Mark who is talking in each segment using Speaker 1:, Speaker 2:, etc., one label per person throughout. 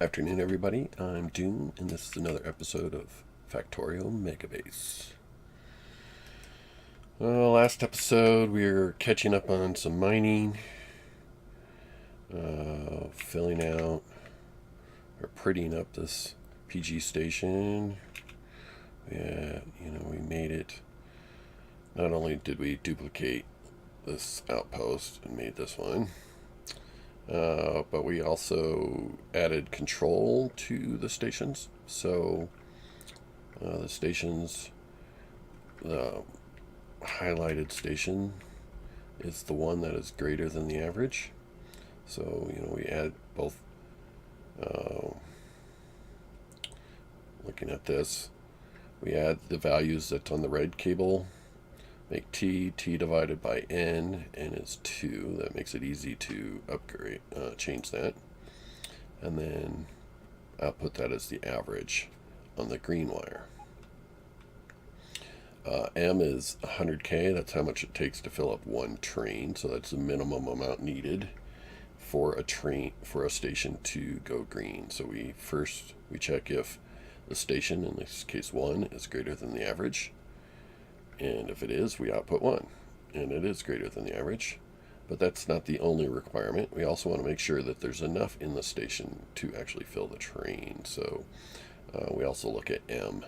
Speaker 1: Afternoon, everybody. I'm Doom, and this is another episode of Factorio Megabase. Last episode, we were catching up on some mining, filling out or prettying up this PG station. Yeah, we made it. Not only did we duplicate this outpost and made this one, but we also added control to the stations. So the stations, the highlighted station is the one that is greater than the average. So we add both. Looking at this, we add the values that's on the red cable. Make t divided by n is 2. That makes it easy to upgrade, change that, and then output that as the average on the green wire. M is 100K. That's how much it takes to fill up one train. So that's the minimum amount needed for a station to go green. So we check if the station, in this case 1, is greater than the average. And if it is, we output 1. And it is greater than the average. But that's not the only requirement. We also want to make sure that there's enough in the station to actually fill the train. So we also look at M.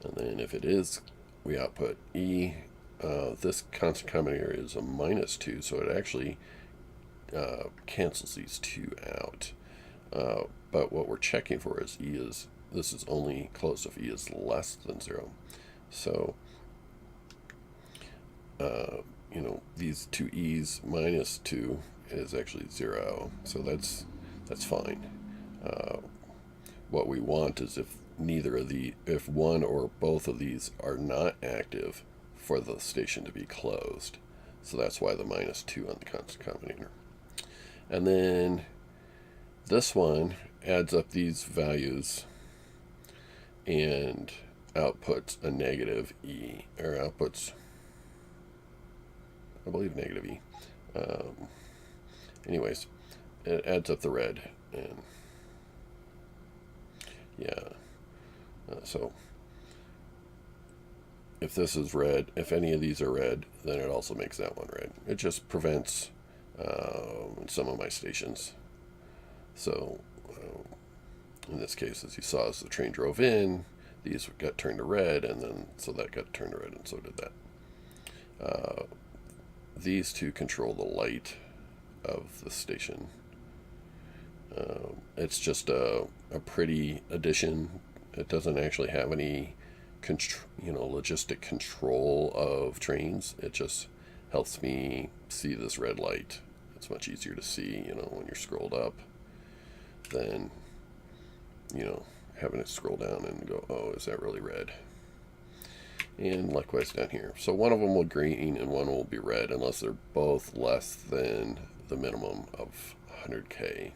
Speaker 1: And then if it is, we output E. This constant combinator is a -2, so it actually cancels these two out. But what we're checking for is this is only close if E is less than 0. So, these two E's -2 is actually 0. So that's fine. What we want is if one or both of these are not active, for the station to be closed. So that's why the -2 on the constant combinator. And then this one adds up these values and outputs a negative E, or outputs, I believe, negative E. Anyways, it adds up the red, and yeah. So if this is red, if any of these are red, then it also makes that one red. It just prevents some of my stations. So in this case, as you saw, as the train drove in, these got turned to red, and then so that got turned to red, and so did that. These two control the light of the station. It's just a pretty addition. It doesn't actually have any logistic control of trains. It just helps me see this red light. It's much easier to see, when you're scrolled up than, having it scroll down and go, oh, is that really red? And likewise down here. So one of them will green and one will be red unless they're both less than the minimum of 100K.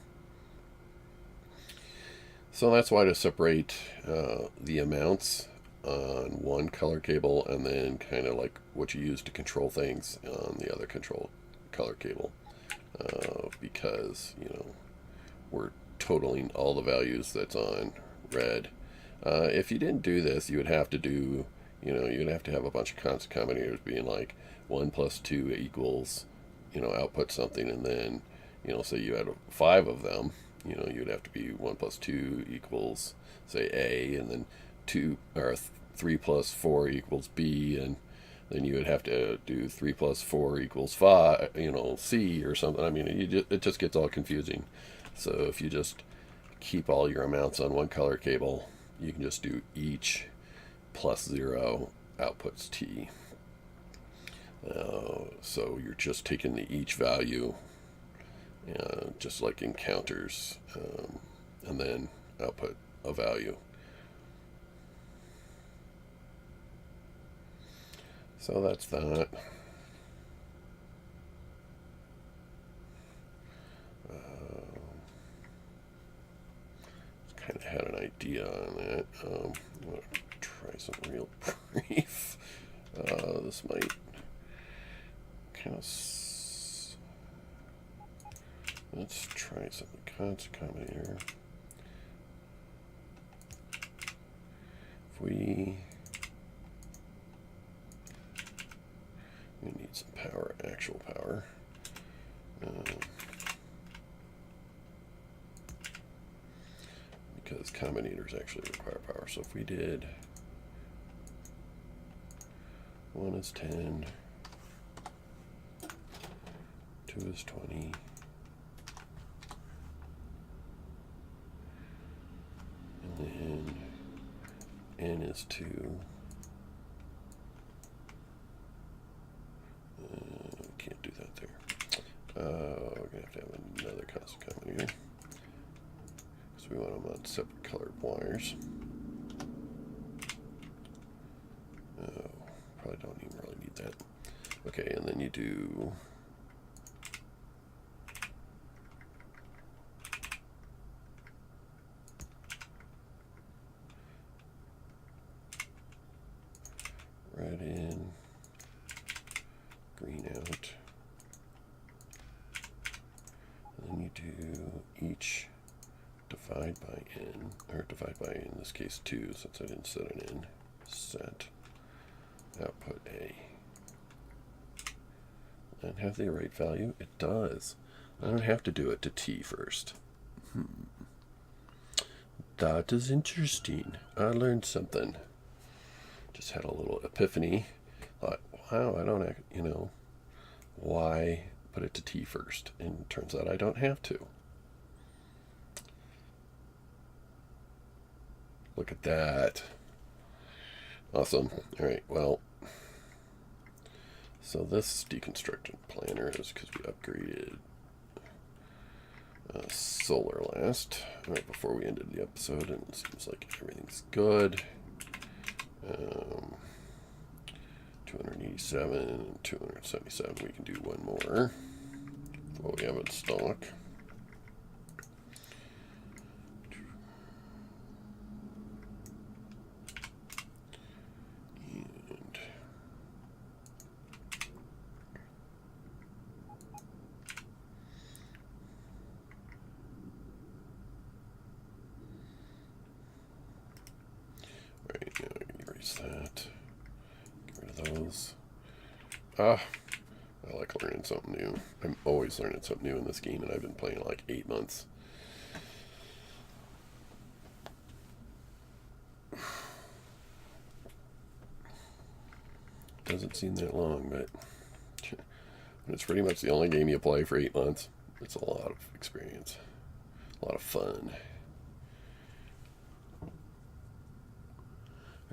Speaker 1: So that's why to separate the amounts on one color cable, and then kind of like what you use to control things on the other control color cable, because we're totaling all the values that's on red. If you didn't do this, you would have to do you'd have to have a bunch of constant combinators being like 1 plus 2 equals output something, and then say you had 5 of them, you'd have to be 1 plus 2 equals, say, A, and then 2 or 3 plus 4 equals B, and then you would have to do 3 plus 4 equals 5, C or something. I mean, it just gets all confusing. So if you just keep all your amounts on one color cable, you can just do each plus 0 outputs T. So you're just taking the each value, just like in counters, and then output a value. So that's that. Kind of had an idea on that. I'm going to try some real brief. This might kind of. Let's try some constant combinator. we need some power, actual power. Because combinators actually require power. So if we did 1 is 10, 2 is 20, and then n is 2. Can't do that there. We're going to have another constant combinator. Because we want them on separate colored wires. Probably don't even really need that. Okay, and then you do red in, green out. And then you do each divide by n, or divide by, in this case, 2, since I didn't set an n, set output A. And have the right value? It does. I don't have to do it to T first. That is interesting. I learned something. Just had a little epiphany. Thought, wow, I don't, why put it to T first? And it turns out I don't have to. Look at that. Awesome. All right, well, so this deconstruction planner is because we upgraded solar last, right before we ended the episode, and it seems like everything's good. 287 and 277, we can do one more with what we have in stock. That. Get rid of those. I like learning something new. I'm always learning something new in this game, and I've been playing like 8 months. Doesn't seem that long, but it's pretty much the only game you play for 8 months. It's a lot of experience, a lot of fun.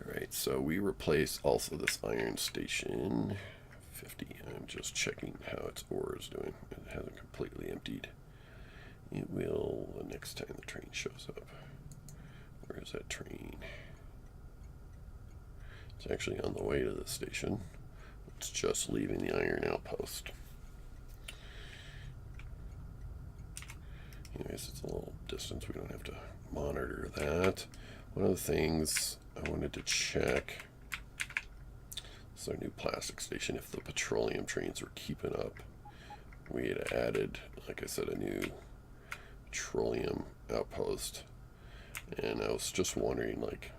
Speaker 1: Alright, so we replace also this iron station 50. I'm just checking how its ore is doing. It hasn't completely emptied. It will the next time the train shows up. Where is that train? It's actually on the way to the station. It's just leaving the iron outpost. Anyways, it's a little distance. We don't have to monitor that. One of the things I wanted to check, this is our new plastic station, if the petroleum trains were keeping up. We had added, like I said, a new petroleum outpost, and I was just wondering, like,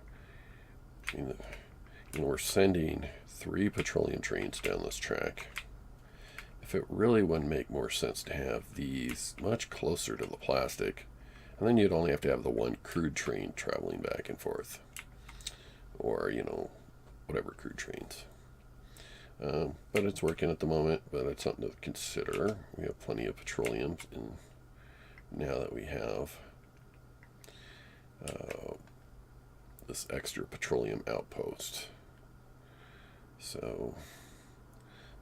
Speaker 1: we're sending 3 petroleum trains down this track. If it really wouldn't make more sense to have these much closer to the plastic, and then you'd only have to have the one crude train traveling back and forth. Or, whatever crude trains. But it's working at the moment, but it's something to consider. We have plenty of petroleum now that we have this extra petroleum outpost. So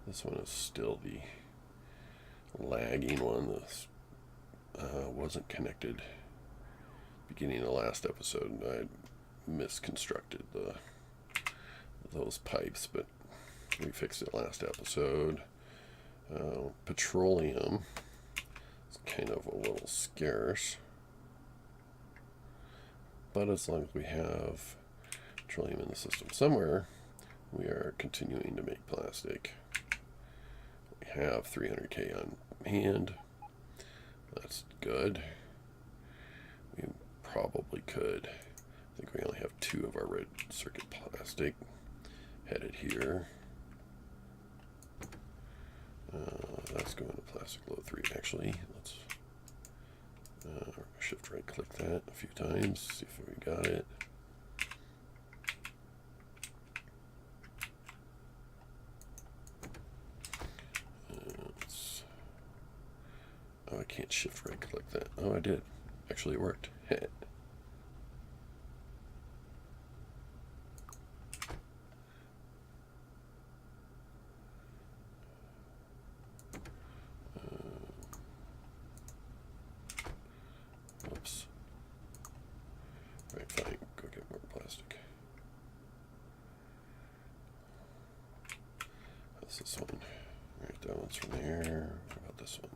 Speaker 1: this one is still the lagging one. This wasn't connected beginning of the last episode. I misconstructed those pipes, but we fixed it last episode. Petroleum is kind of a little scarce, but as long as we have petroleum in the system somewhere, we are continuing to make plastic. We have 300K on hand. That's good. We probably could I think we only have 2 of our red circuit plastic headed here. Let's go into plastic load 3 actually. Let's shift right click that a few times, see if we got it. Oh, I can't shift right click that. Oh, I did. Actually, it worked. Oops. Right, fine. Go get more plastic. That's this one. Right, that one's from there. What about this one?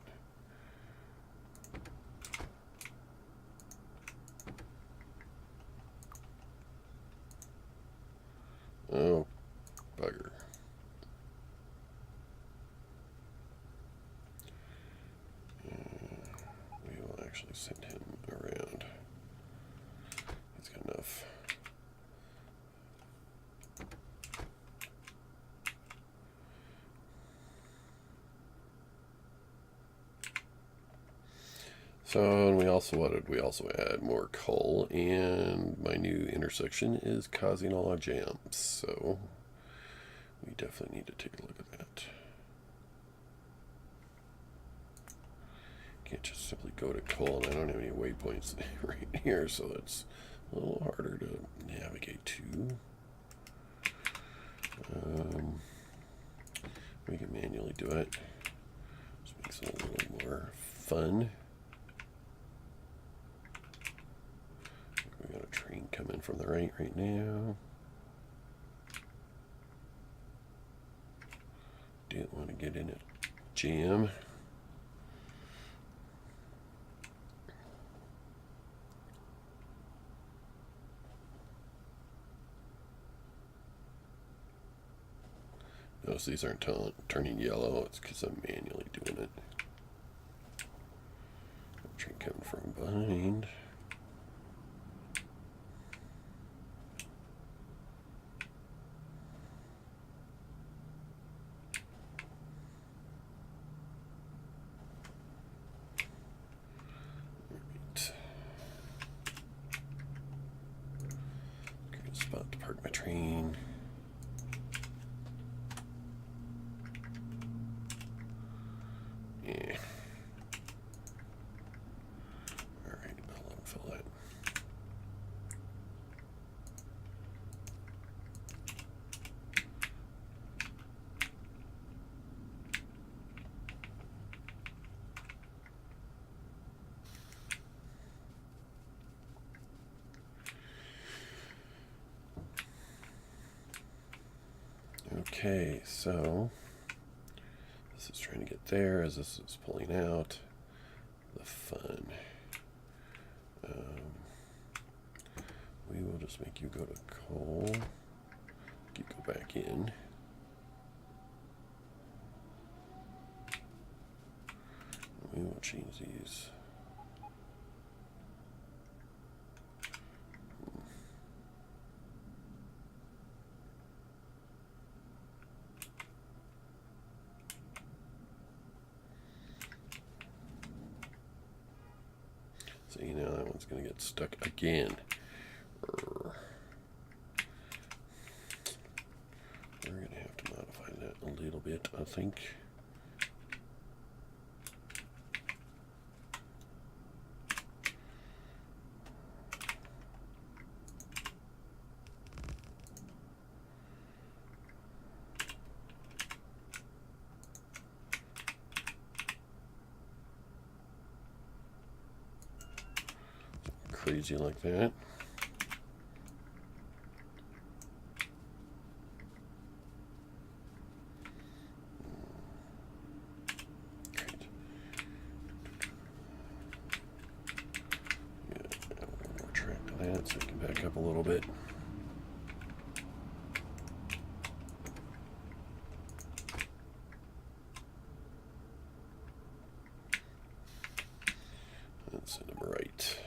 Speaker 1: Oh, bugger. We will actually send him around. He's got enough. So we also add more coal, and my new intersection is causing a lot of jams. So we definitely need to take a look at that. Can't just simply go to coal, and I don't have any waypoints right here, so that's a little harder to navigate to. We can manually do it. Just makes it a little more fun. We got a train coming from the right now. Didn't want to get in a jam. Notice these aren't turning yellow. It's because I'm manually doing it. Train coming from behind. Alright. Good spot to park my train. Yeah. Alright, I'll let him fill that. Okay, so this is trying to get there as this is pulling out. The fun. We will just make you go to coal. You go back in. We will change these. See, now that one's going to get stuck again. We're going to have to modify that a little bit, I think. Crazy like that. Great. Yeah, a little more track to that so I can back up a little bit. And send them right.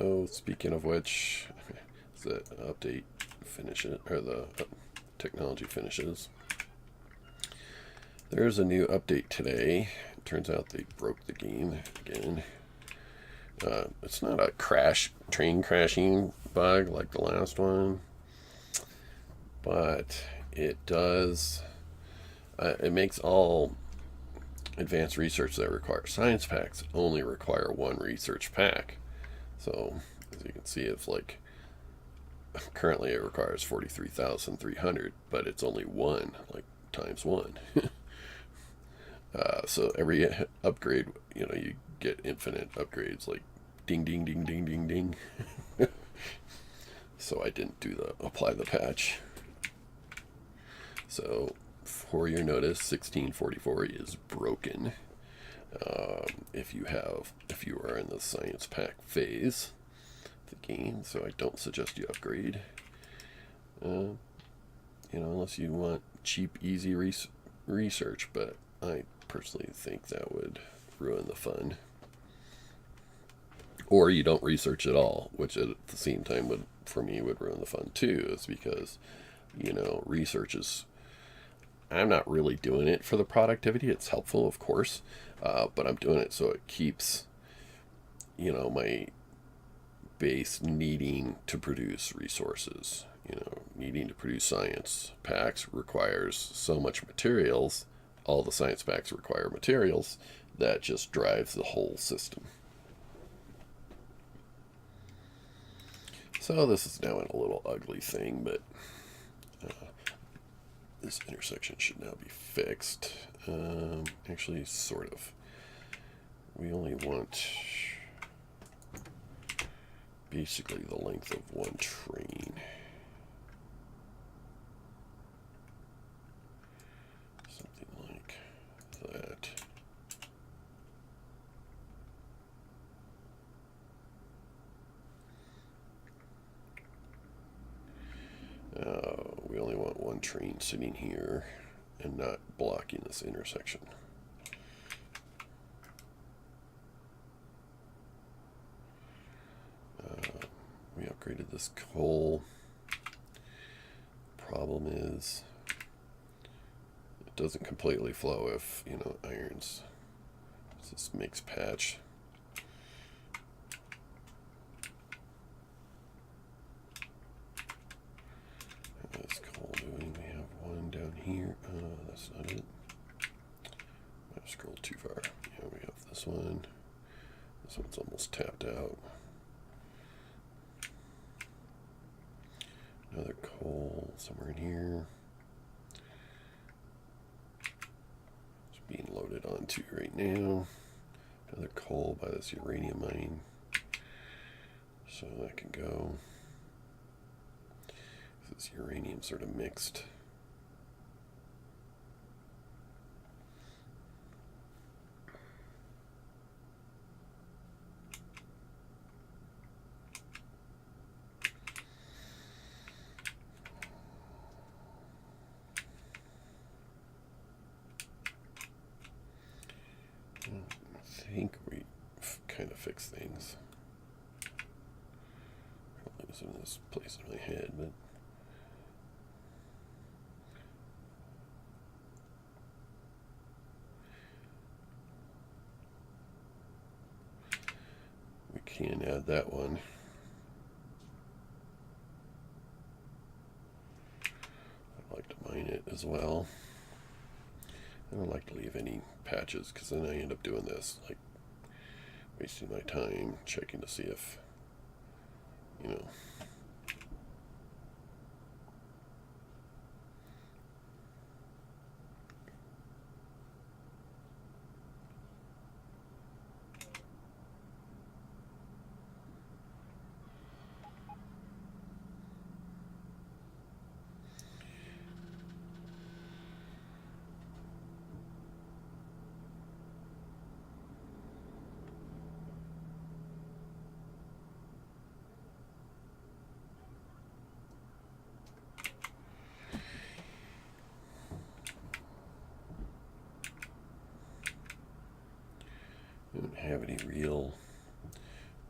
Speaker 1: Oh, speaking of which, the update finishes, or the technology finishes. There's a new update today. It turns out they broke the game again. It's not a train crashing bug like the last one, but it does. It makes all advanced research that require science packs only require one research pack. So, as you can see, it's like currently it requires 43,300, but it's only one, like times one. So every upgrade, you get infinite upgrades, like ding, ding, ding, ding, ding, ding. So I didn't apply the patch. So for your notice, 1644 is broken. If you are in the science pack phase of the game, so I don't suggest you upgrade. Unless you want cheap, easy research, but I personally think that would ruin the fun. Or you don't research at all, which at the same time would ruin the fun too. It's because, research is. I'm not really doing it for the productivity. It's helpful, of course, but I'm doing it so it keeps, my base needing to produce resources. Needing to produce science packs requires so much materials. All the science packs require materials. That just drives the whole system. So this is now in a little ugly thing, but this intersection should now be fixed. Actually, sort of. We only want basically the length of one train. Something like that. We only want one train sitting here and not blocking this intersection. We upgraded this coal. Problem is, it doesn't completely flow if, irons. This makes patch. How's coal doing? We have one down here. That's not it. I've scrolled too far. Yeah, we have this one. This one's almost tapped out. Another coal somewhere in here. It's being loaded onto right now. Another coal by this uranium mine. So that can go. This uranium sort of mixed. I think we kind of fix things. Probably was in this place in my head, but we can add that one. I'd like to mine it as well. I don't like to leave any patches because then I end up doing this, like wasting my time checking to see if, we don't have any real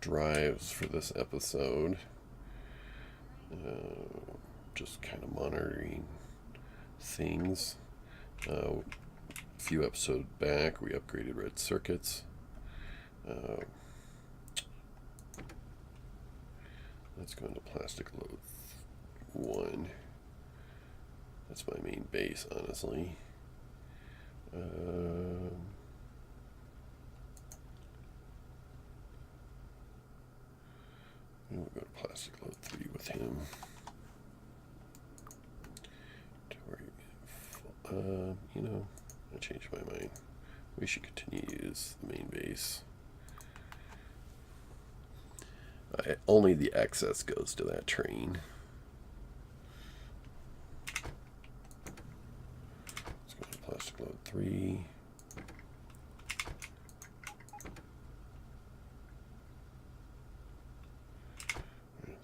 Speaker 1: drives for this episode. Just kind of monitoring things. A few episodes back, we upgraded red circuits. Let's go into plastic load 1. That's my main base, honestly. We'll go to plastic load 3 with him. You know, I changed my mind. We should continue to use the main base. Only the excess goes to that train. Let's go to plastic load 3.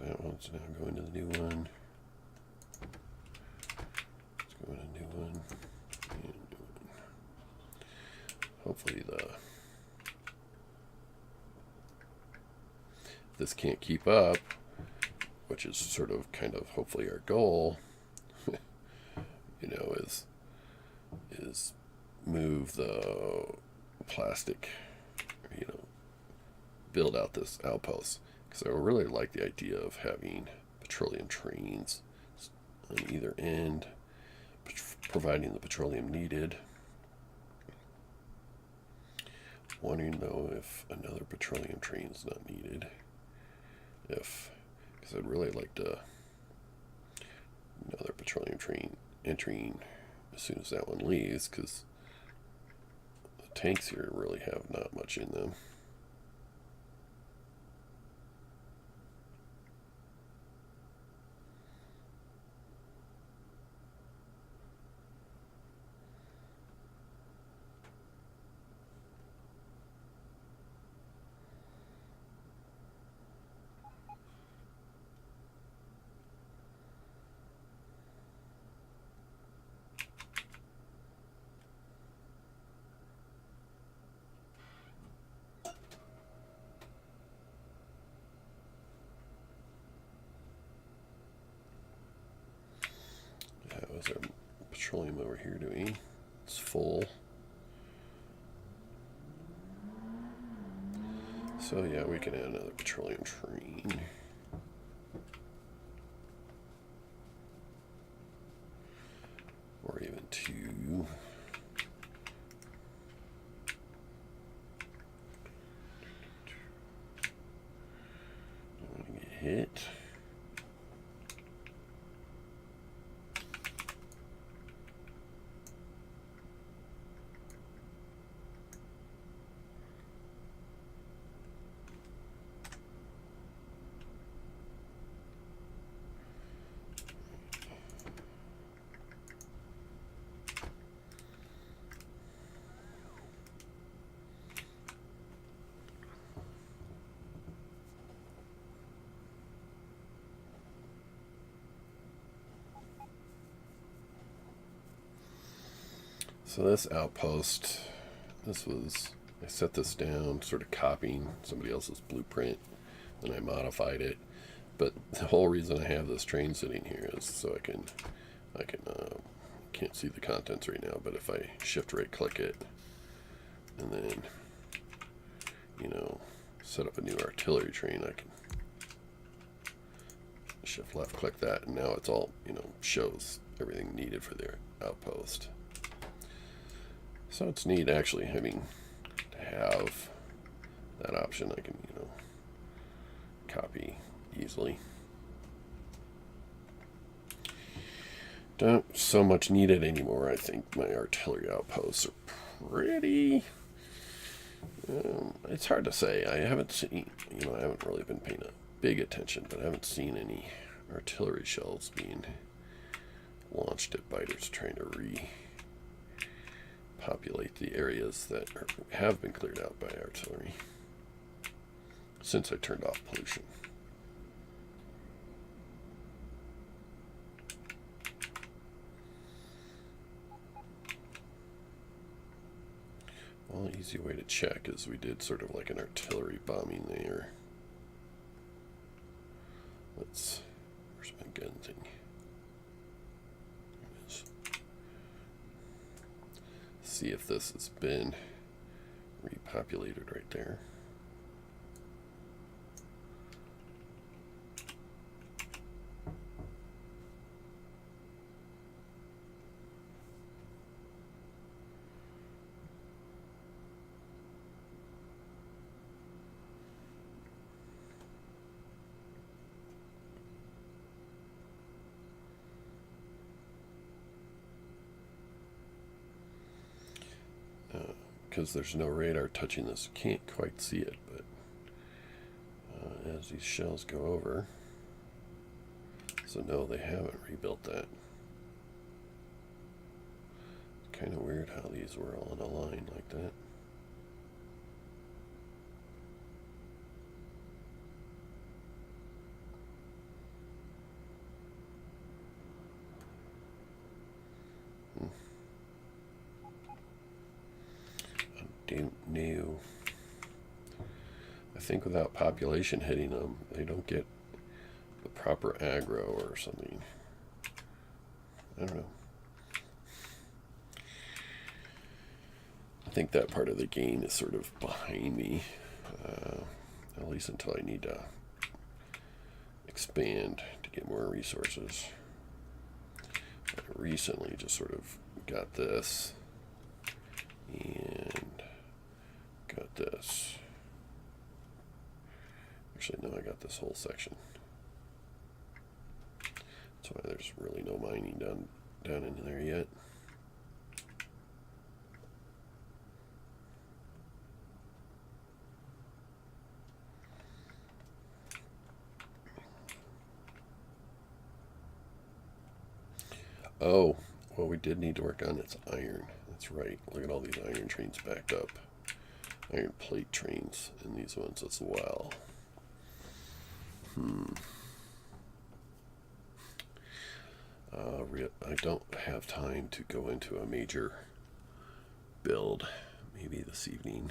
Speaker 1: That one's now going to the new one. Let's go to a new one. And new one. Hopefully this can't keep up, which is sort of kind of hopefully our goal, you know, is move the plastic, you know, build out this outpost. Because I really like the idea of having petroleum trains on either end, providing the petroleum needed. Wondering though if another petroleum train is not needed. Because I'd really like to another petroleum train entering as soon as that one leaves, because the tanks here really have not much in them. How's our petroleum over here doing? It's full. So yeah, we can add another petroleum train. Or even 2. Don't want to get hit. So this outpost, I set this down sort of copying somebody else's blueprint, and I modified it. But the whole reason I have this train sitting here is so I can't see the contents right now, but if I shift right click it and then, you know, set up a new artillery train, I can shift left click that, and now it's all, you know, shows everything needed for their outpost. So it's neat actually having to have that option. I can, you know, copy easily. Don't so much need it anymore. I think my artillery outposts are pretty... it's hard to say. I haven't seen, you know, I haven't really been paying a big attention, but I haven't seen any artillery shells being launched at biters trying to repopulate the areas that have been cleared out by artillery since I turned off pollution. Well, an easy way to check is we did sort of like an artillery bombing there Where's my gun thing? See if this has been repopulated right there. Because there's no radar touching this, you can't quite see it, but as these shells go over, so no, they haven't rebuilt that. Kind of weird how these were all in a line like that. New. I think without population hitting them, they don't get the proper aggro or something. I don't know. I think that part of the game is sort of behind me, at least until I need to expand to get more resources. I recently just sort of got this and got this. Actually, no, I got this whole section. That's why there's really no mining down in there yet. Oh, well, we did need to work on its iron. That's right. Look at all these iron trains backed up. Iron plate trains in these ones as well. I don't have time to go into a major build. Maybe this evening.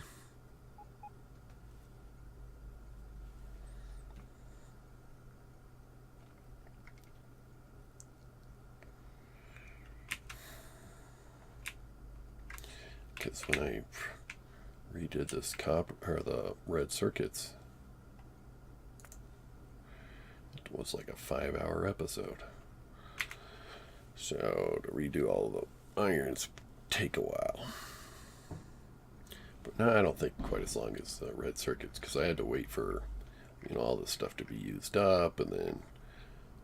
Speaker 1: Because when I redid this the red circuits, it was like a 5-hour episode. So to redo all the irons take a while. But no, I don't think quite as long as the red circuits, because I had to wait for all this stuff to be used up, and then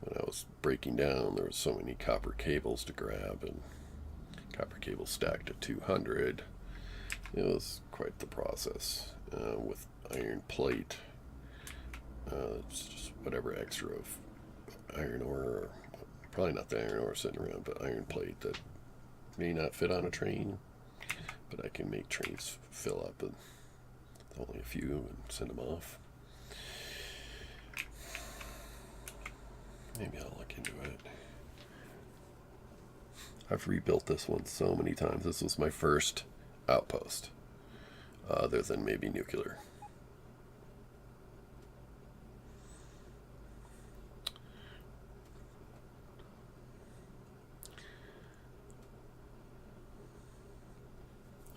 Speaker 1: when I was breaking down, there was so many copper cables to grab, and copper cables stacked at 200. It was quite the process with iron plate. It's just whatever extra of iron ore, or probably not the iron ore sitting around, but iron plate that may not fit on a train, but I can make trains fill up with only a few and send them off. Maybe I'll look into it. I've rebuilt this one so many times. This was my first outpost, other than maybe nuclear.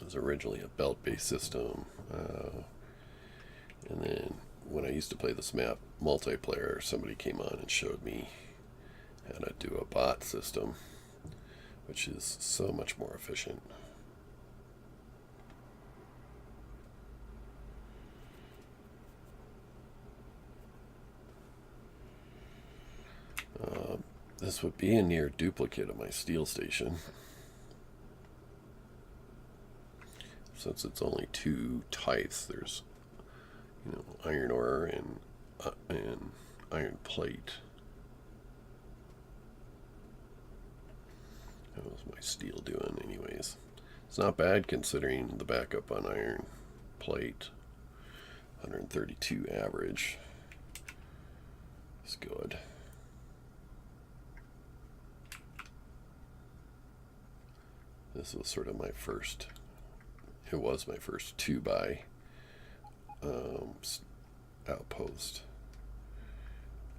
Speaker 1: It was originally a belt-based system, and then when I used to play this map multiplayer, somebody came on and showed me how to do a bot system, which is so much more efficient. This would be a near duplicate of my steel station, since it's only two types. There's iron ore and iron plate. How was my steel doing anyways? It's not bad considering the backup on iron plate. 132 average. It's good. This was sort of my first, it was my first 2x outpost.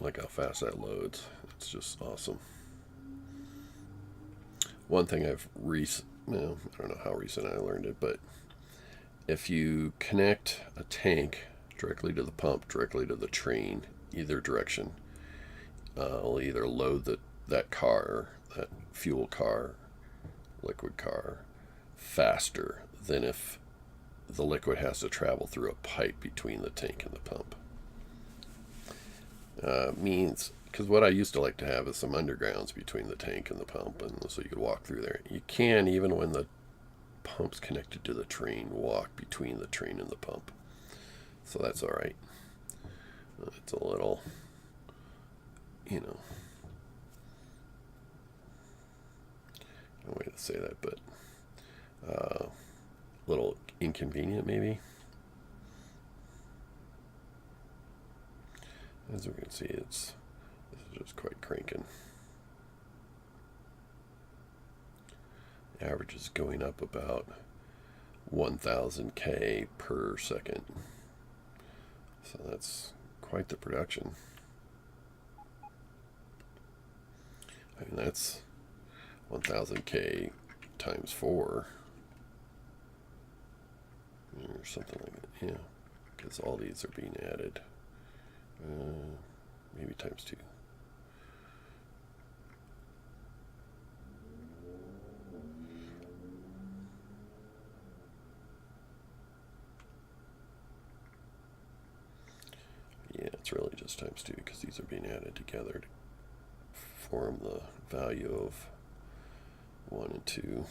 Speaker 1: Like how fast that loads. It's just awesome. One thing I don't know how recent I learned it, but if you connect a tank directly to the pump, directly to the train, either direction, will either load that car, that fuel car, liquid car, faster than if the liquid has to travel through a pipe between the tank and the pump. Means, because what I used to like to have is some undergrounds between the tank and the pump, and so you could walk through there. You can, even when the pump's connected to the train, walk between the train and the pump. So that's all right. It's a little, no way to say that, but a little inconvenient maybe. As we can see, this is just quite cranking. Average is going up about 1,000 K per second. So that's quite the production. I mean, that's 1,000 K times 4. Or something like that, yeah. Because all these are being added. Maybe times 2. Yeah, it's really just times 2 because these are being added together to form the value of 1 and 2.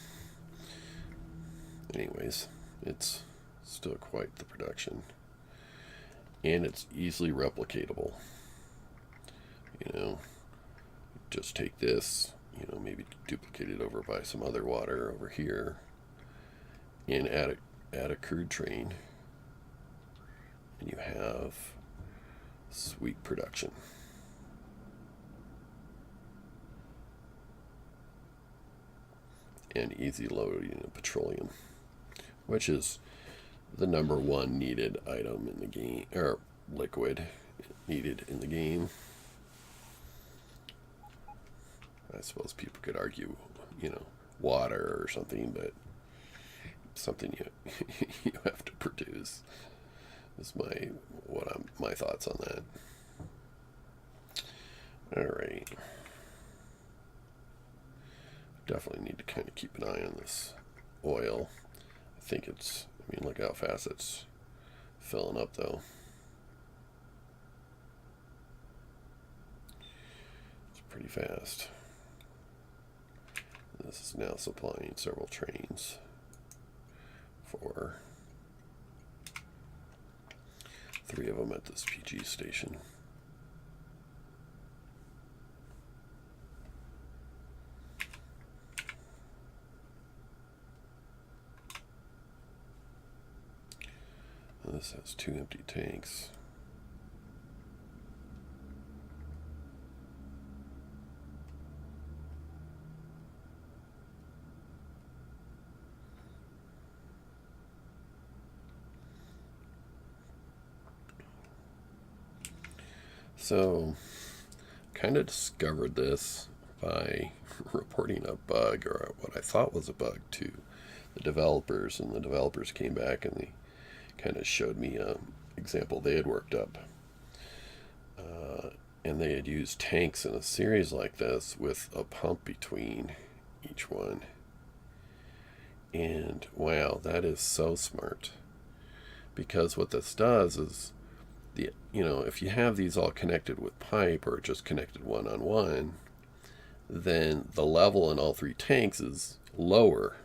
Speaker 1: Anyways, it's still quite the production. And it's easily replicatable. Just take this, maybe duplicate it over by some other water over here, and add a crude train, and you have sweet production. And easy loading of petroleum, which is the number one needed item in the game, or liquid needed in the game. I suppose people could argue, water or something, but something you have to produce. Is my thoughts on that. All right. Definitely need to kind of keep an eye on this oil. I think look how fast it's filling up though. It's pretty fast. This is now supplying several trains for 3 of them at this PG station. And this has 2 empty tanks. So, kind of discovered this by reporting a bug, or what I thought was a bug, to the developers, and the developers came back and they kind of showed me an example they had worked up. And they had used tanks in a series like this with a pump between each one. And wow, that is so smart. Because what this does is, if you have these all connected with pipe or just connected one-on-one, then the level in all 3 tanks is lower.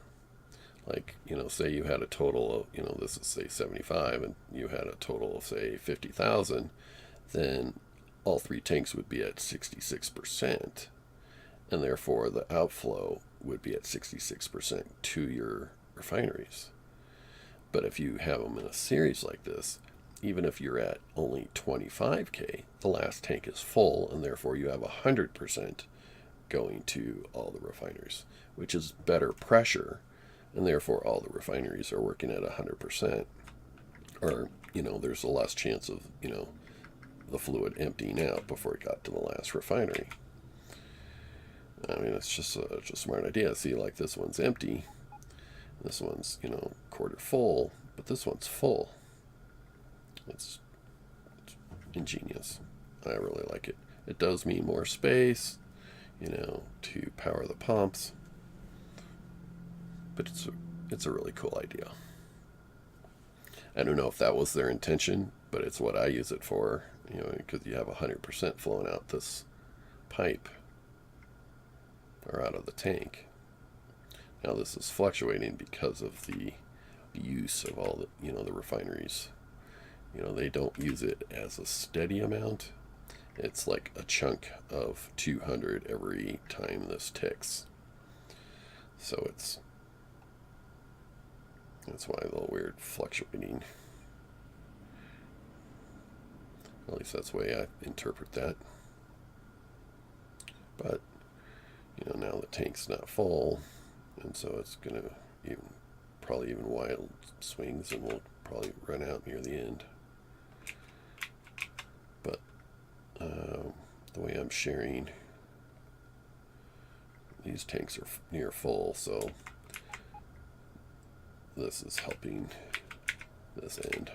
Speaker 1: Like, say you had a total of, this is say 75, and you had a total of say 50,000, then all 3 tanks would be at 66%, and therefore the outflow would be at 66% to your refineries. But if you have them in a series like this, even if you're at only 25K, the last tank is full, and therefore you have 100% going to all the refineries, which is better pressure, and therefore all the refineries are working at 100%. Or, there's a less chance of, the fluid emptying out before it got to the last refinery. I mean, it's just a smart idea. See, like this one's empty. This one's, quarter full, but this one's full. It's ingenious. I really like it. It does mean more space, to power the pumps. But it's a really cool idea. I don't know if that was their intention, but it's what I use it for, because you have 100% flowing out this pipe or out of the tank. Now this is fluctuating because of the use of all the, the refineries. They don't use it as a steady amount. It's like a chunk of 200 every time this ticks. So that's why a little weird fluctuating. At least that's the way I interpret that. But, now the tank's not full, and so it's going to probably even wild swings, and will probably run out near the end. But the way I'm sharing, these tanks are near full, so this is helping this end.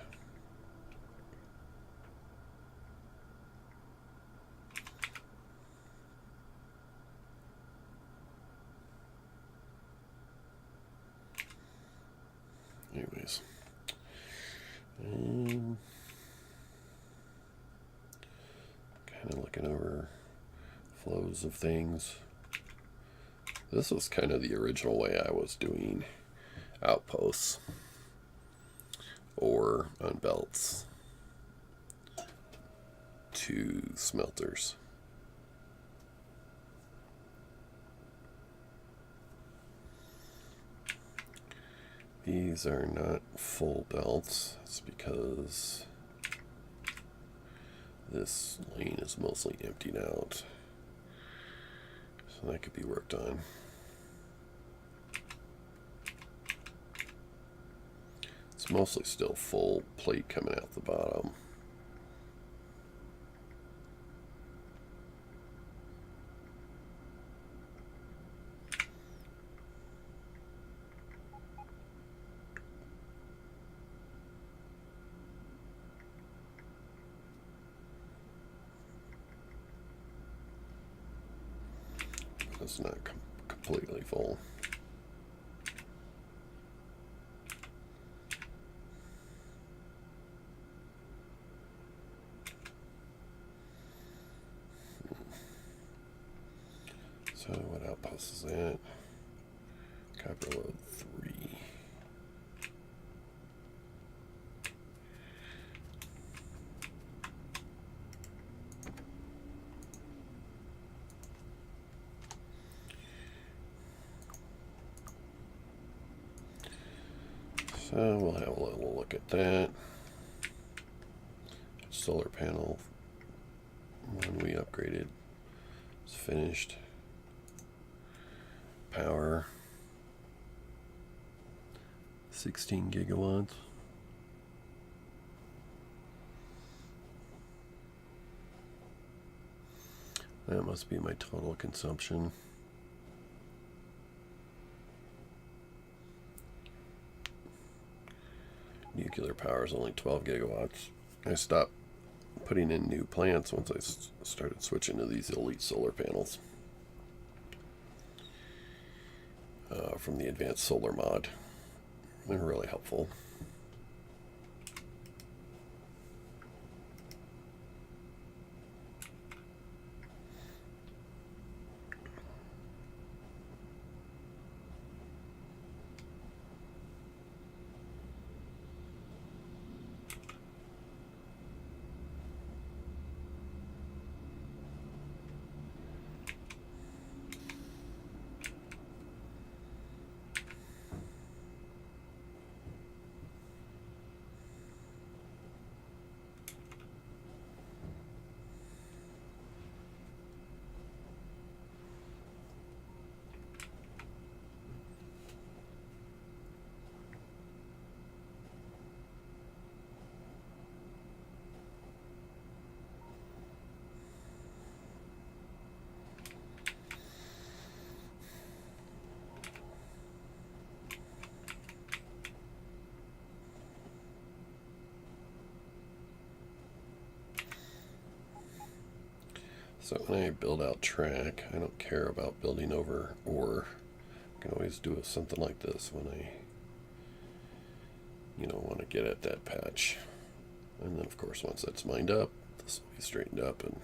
Speaker 1: Anyways, kind of looking over flows of things. This was kind of the original way I was doing outposts or on belts to smelters. These are not full belts. It's because this lane is mostly emptied out. So that could be worked on. It's mostly still full plate coming out the bottom. It's not completely full. So what outpost is that? Copper load 3. So we'll have a little look at that. Solar panel, when we upgraded, is finished. Power, 16 gigawatts. That must be my total consumption. Nuclear power is only 12 gigawatts. I stopped putting in new plants once I started switching to these elite solar panels from the advanced solar mod. They're really helpful. So when I build out track, I don't care about building over or. I can always do something like this when I, want to get at that patch. And then of course once that's mined up, this will be straightened up and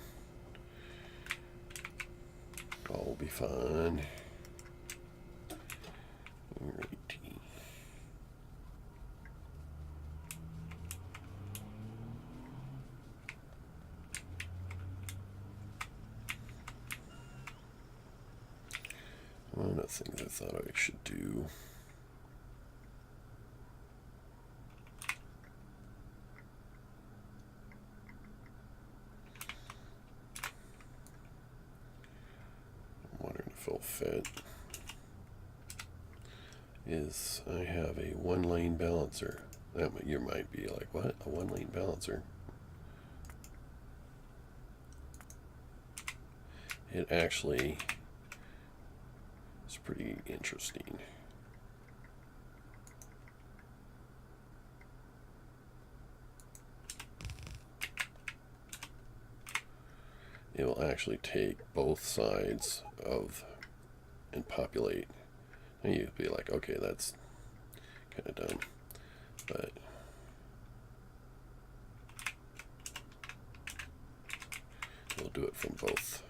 Speaker 1: all will be fine. Alrighty. One of the things I thought I should do. I'm wondering if it'll fit. Is I have a one-lane balancer. You might be like, what? A one-lane balancer? It actually is pretty interesting. It will actually take both sides of and populate. And you'd be like, okay, that's kind of dumb, but we'll do it from both.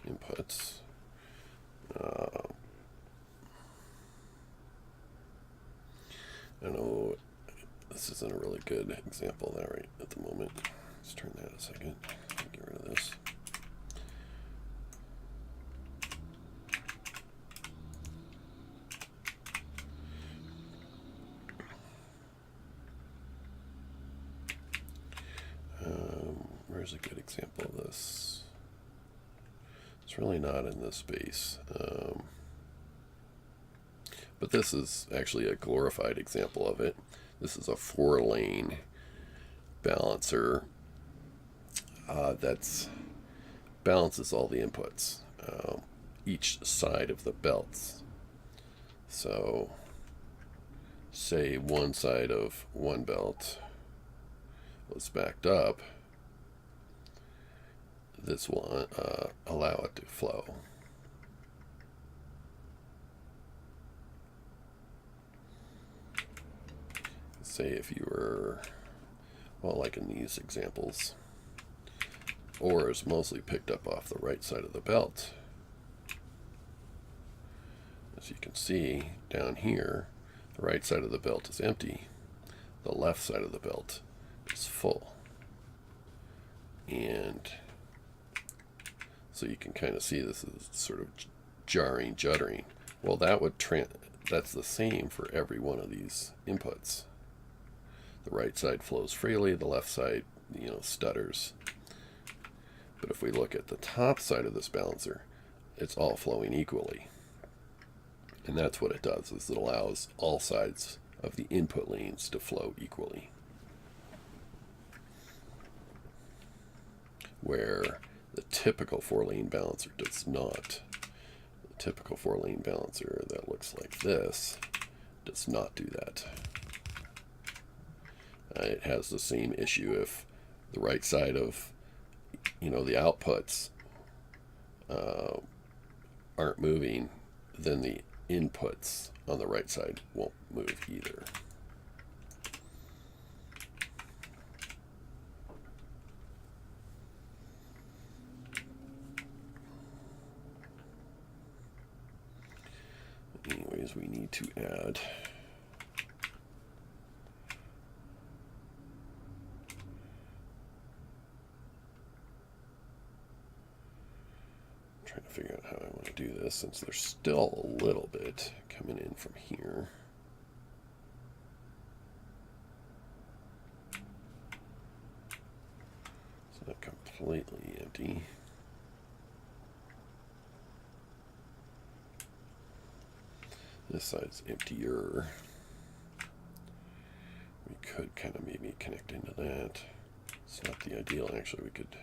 Speaker 1: Inputs. I know this isn't a really good example of that right at the moment. Let's turn that a second. Get rid of this. Where's a good example of this? It's really not in this space. But this is actually a glorified example of it. This is a 4-lane balancer that's balances all the inputs, each side of the belts. So say one side of one belt was backed up, this will allow it to flow. Say if you were, well, like in these examples, ore is mostly picked up off the right side of the belt. As you can see down here, the right side of the belt is empty. The left side of the belt is full. And so you can kind of see this is sort of jarring, juddering. Well, that would that's the same for every one of these inputs. The right side flows freely, the left side, stutters. But if we look at the top side of this balancer, it's all flowing equally. And that's what it does, is it allows all sides of the input lanes to flow equally. Where the typical 4-lane balancer does not. The typical 4-lane balancer that looks like this does not do that. It has the same issue if the right side of, the outputs aren't moving, then the inputs on the right side won't move either. Anyways, we need to add trying to figure out how I want to do this, since there's still a little bit coming in from here. It's not completely empty. This side's emptier. We could kind of maybe connect into that. It's not the ideal. Actually, we could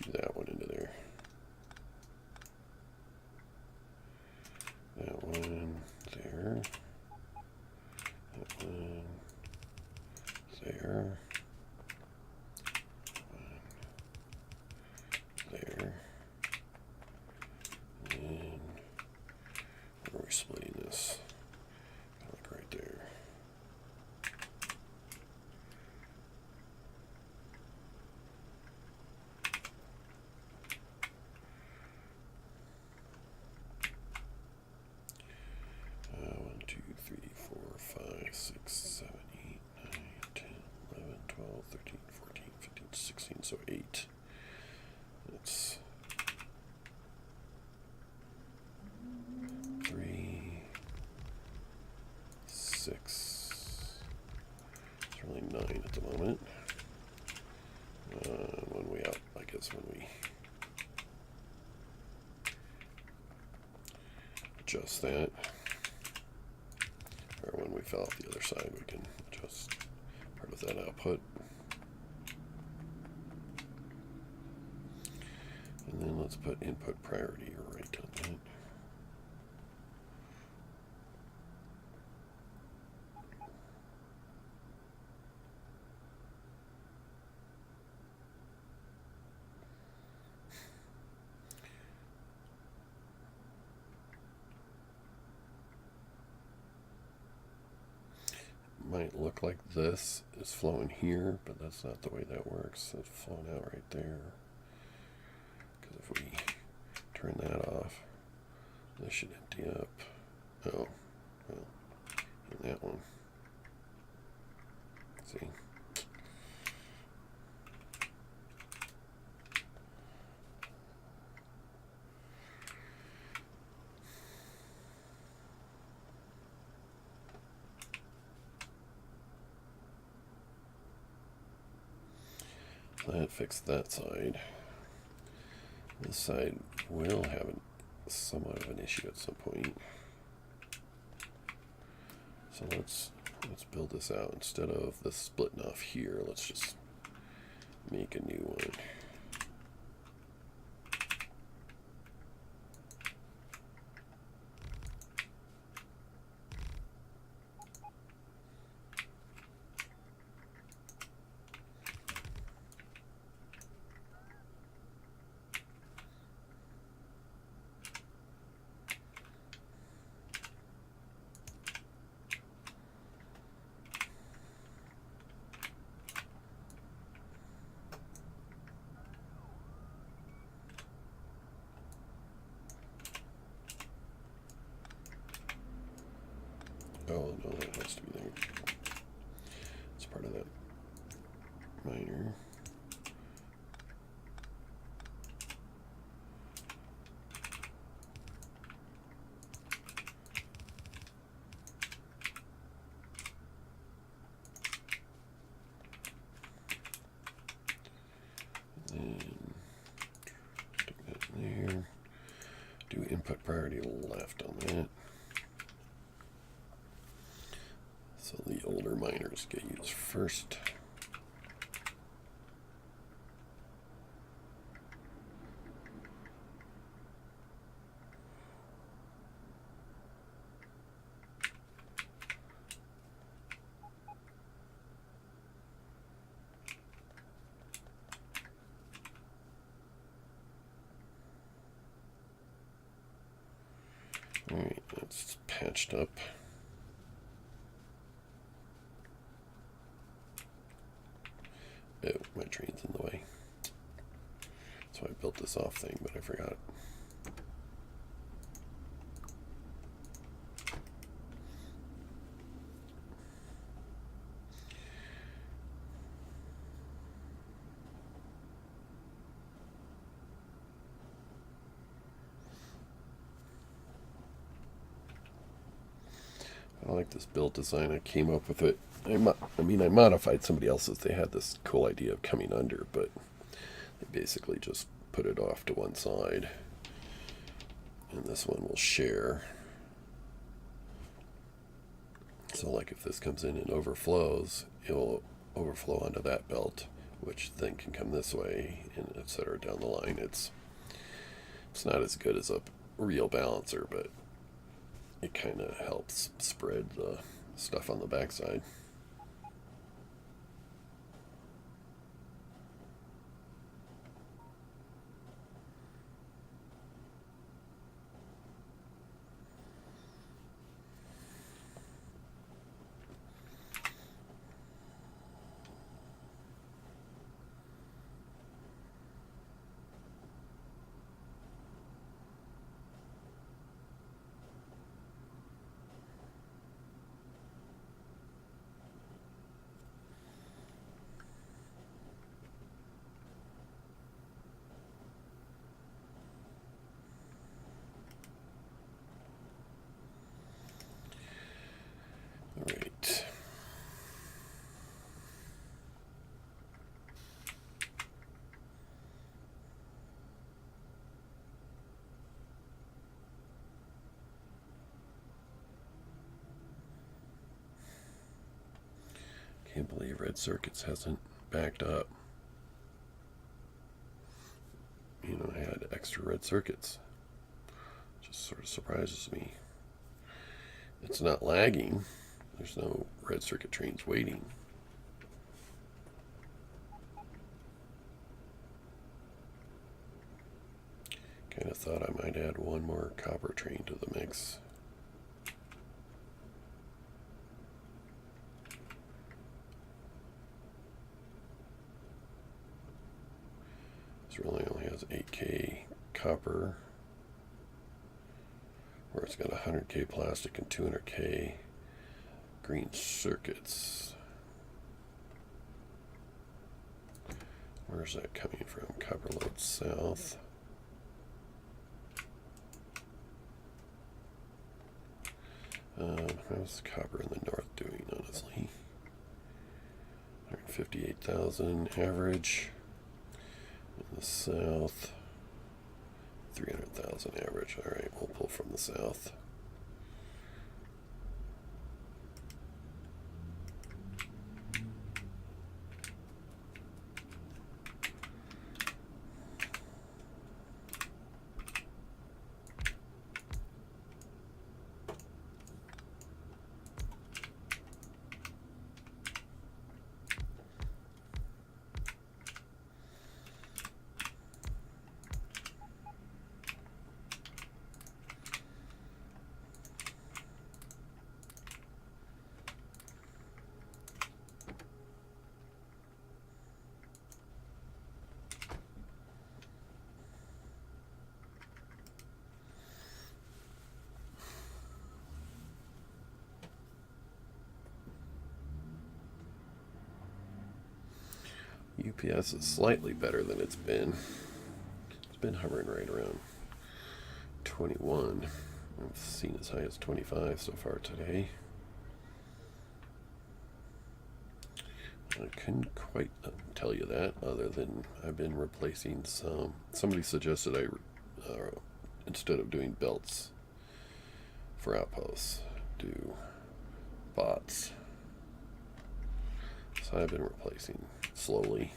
Speaker 1: do that one into there. That one. And there. There. And where are we splitting this? Like right there. One, 2, 3, 4, 5, 6, 7, 8, 9, 10, 11, 12, 13, 14, 15, 16, so 8. That's 3, 6. It's really 9 at the moment. When we out, I guess when we adjust that, or when we fill out the other side, we can adjust part of that output. And then let's put input priority right on that. Might look like this is flowing here, but that's not the way that works. It's flowing out right there. Because if we turn that off, this should empty up. Oh, well, in that one. See? That fixed that side. This side will have somewhat of an issue at some point. So let's build this out. Instead of this splitting off here, let's just make a new one. Oh, no, that has to be there. It's part of that miner. And then stick that in there. Do input priority left on that. So the older miners get used first. All right, that's patched up. Oh, my train's in the way. So I built this off thing, but I forgot. I like this build design. I came up with it. I modified somebody else's. They had this cool idea of coming under, but they basically just put it off to one side. And this one will share. So like if this comes in and overflows, it will overflow onto that belt, which then can come this way, and etc. down the line. It's not as good as a real balancer, but it kind of helps spread the stuff on the backside. All right. Can't believe Red Circuits hasn't backed up. You know, I had extra red circuits. Just sort of surprises me. It's not lagging. There's no red circuit trains waiting. Kind of thought I might add one more copper train to the mix. This really only has 8K copper, where it's got 100K plastic and 200K green circuits. Where's that coming from? Copper load south. How's copper in the north doing, honestly? 158,000 average. In the south, 300,000 average. All right, we'll pull from the south. UPS is slightly better than it's been. It's been hovering right around 21. I've seen as high as 25 so far today. I couldn't quite tell you that, other than I've been replacing some. Somebody suggested I, instead of doing belts for outposts, do bots. So I've been replacing slowly.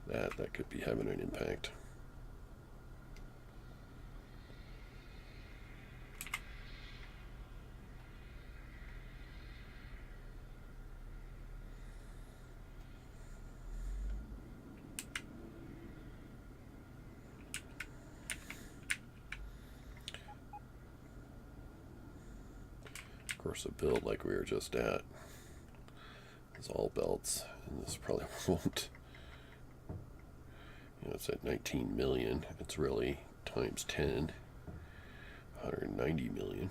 Speaker 1: That could be having an impact. Of course, a build like we were just at is all belts, and this probably won't. You know, it's at 19 million. It's really times 10, 190 million.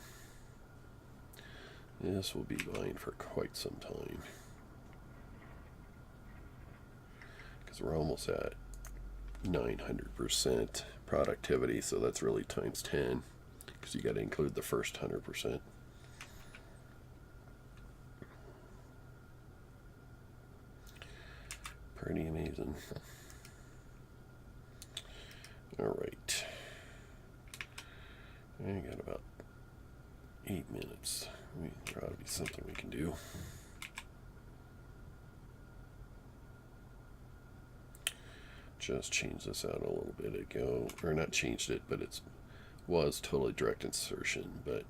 Speaker 1: This will be mine for quite some time, because we're almost at 900% productivity, so that's really times 10, because you got to include the first 100%. Pretty amazing. All right. I got about 8 minutes. There ought to be something we can do. Just changed this out a little bit ago, or not changed it, but it was totally direct insertion, but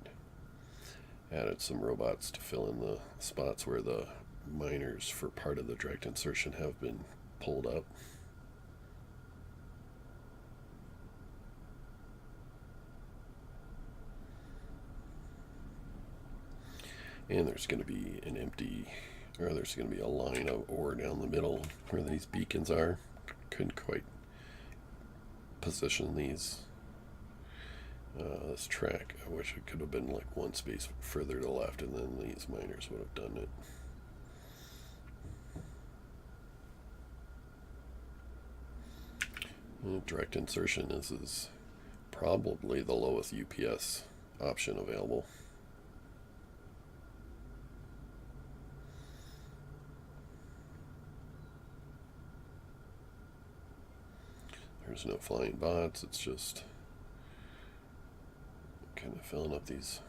Speaker 1: added some robots to fill in the spots where the miners for part of the direct insertion have been pulled up. And there's going to be there's going to be a line of ore down the middle where these beacons are. Couldn't quite position these this track. I wish it could have been like one space further to the left, and then these miners would have done it. And direct insertion is probably the lowest UPS option available. There's no flying bots, it's just kind of filling up these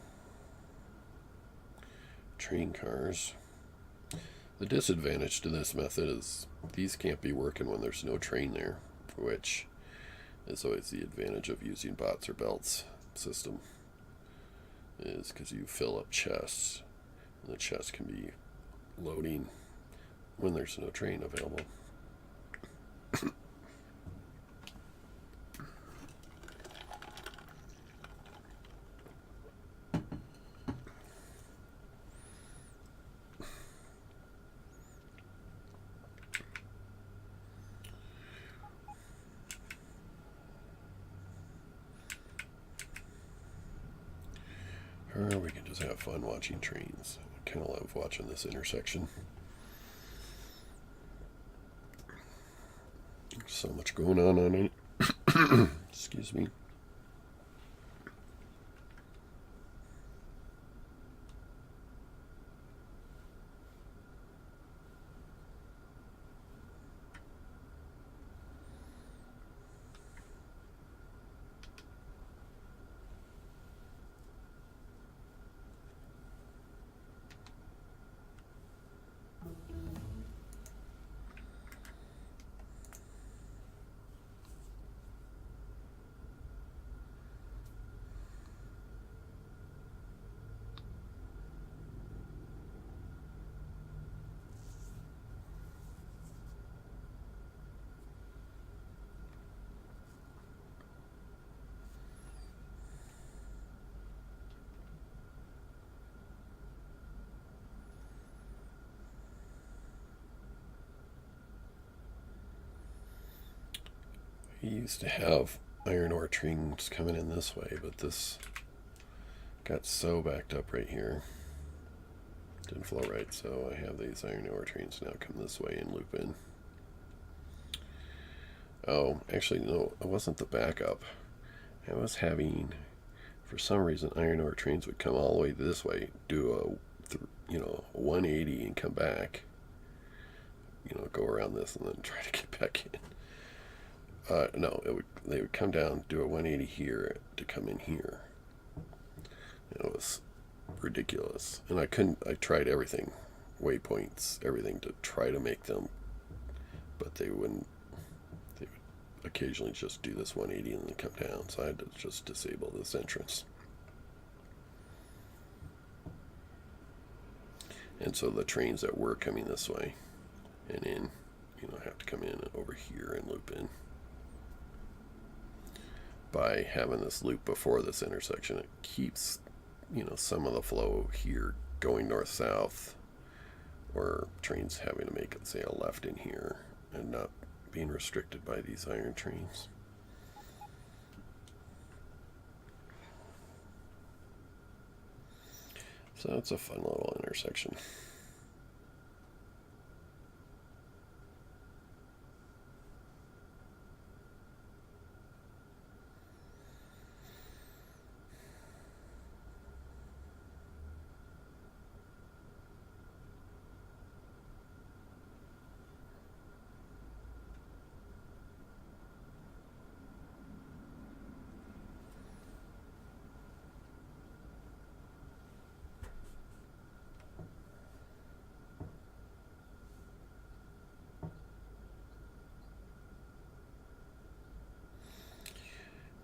Speaker 1: train cars. The disadvantage to this method is these can't be working when there's no train there, which is always the advantage of using bots or belts system, is because you fill up chests, and the chest can be loading when there's no train available. Or we can just have fun watching trains. I kind of love watching this intersection. There's so much going on it. Excuse me. We used to have iron ore trains coming in this way, but this got so backed up right here. Didn't flow right, so I have these iron ore trains now come this way and loop in. Oh, actually, no, it wasn't the backup. I was having, for some reason, iron ore trains would come all the way this way, do a 180 and come back. Go around this and then try to get back in. No, they would come down, do a 180 here to come in here. It was ridiculous. And I tried everything, waypoints, everything to try to make them, but they wouldn't. They would occasionally just do this 180 and then come down, so I had to just disable this entrance. And so the trains that were coming this way and in, have to come in over here and loop in. By having this loop before this intersection, it keeps, some of the flow here going north-south, or trains having to make, say, a left in here and not being restricted by these iron trains. So it's a fun little intersection.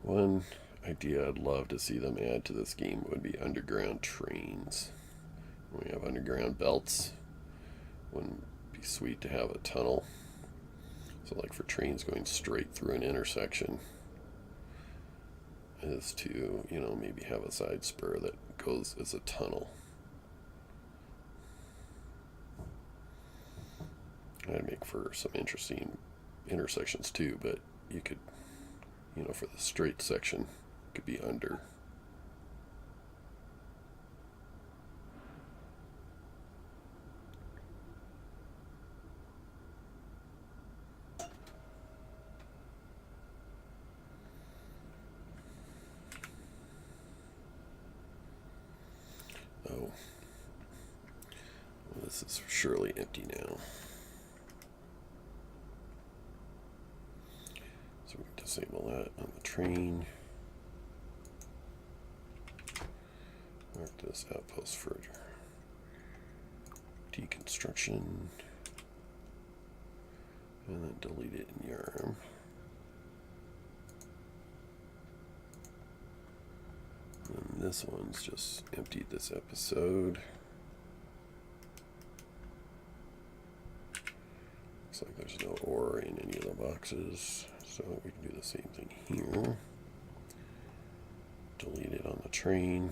Speaker 1: One idea I'd love to see them add to this game would be underground trains. We have underground belts. Wouldn't it be sweet to have a tunnel? So like for trains going straight through an intersection, is to, maybe have a side spur that goes as a tunnel. That'd make for some interesting intersections too, but you could, for the straight section, it could be under. Oh, well, this is surely empty now. So we can disable that on the train. Mark this outpost for deconstruction. And then delete it in YARM. And this one's just emptied this episode. Looks like there's no ore in any of the boxes, so we can do the same thing here. Delete it on the train.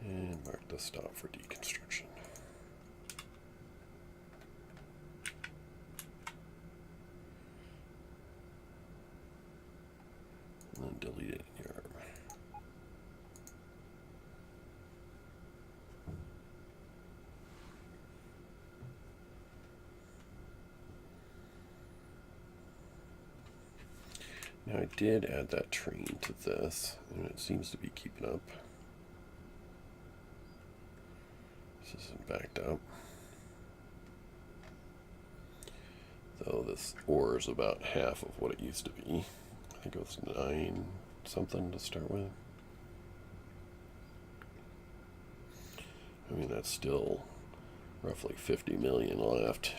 Speaker 1: And mark the stop for deconstruction. And then delete it in YARM. Now I did add that train to this, and it seems to be keeping up. This isn't backed up. Though this ore is about half of what it used to be. I think it was 9 something to start with. I mean, that's still roughly 50 million left.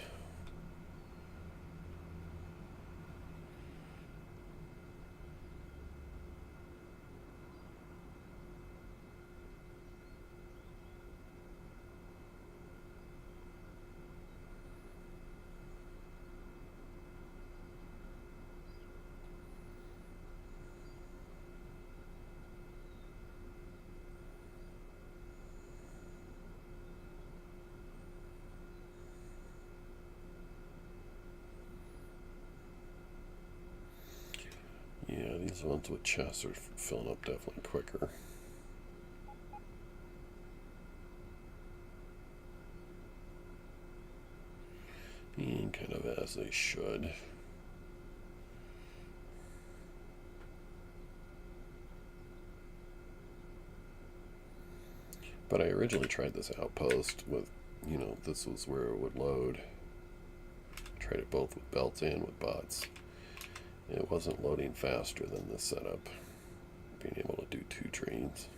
Speaker 1: Yeah, these ones with chests are filling up definitely quicker. And kind of as they should. But I originally tried this outpost with, this was where it would load. Tried it both with belts and with bots. It wasn't loading faster than this setup, being able to do 2 trains.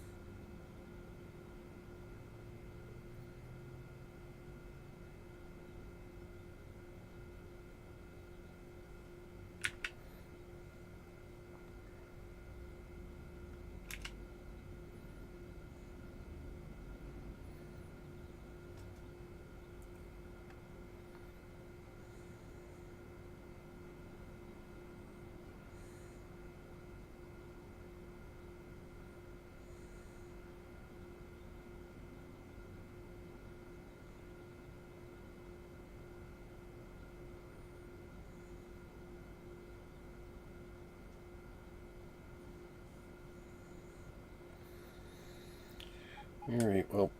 Speaker 1: Alright, well,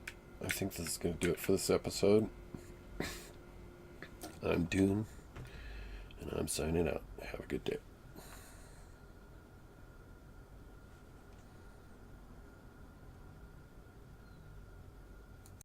Speaker 1: I think this is going to do it for this episode. I'm Dune, and I'm signing out. Have a good day.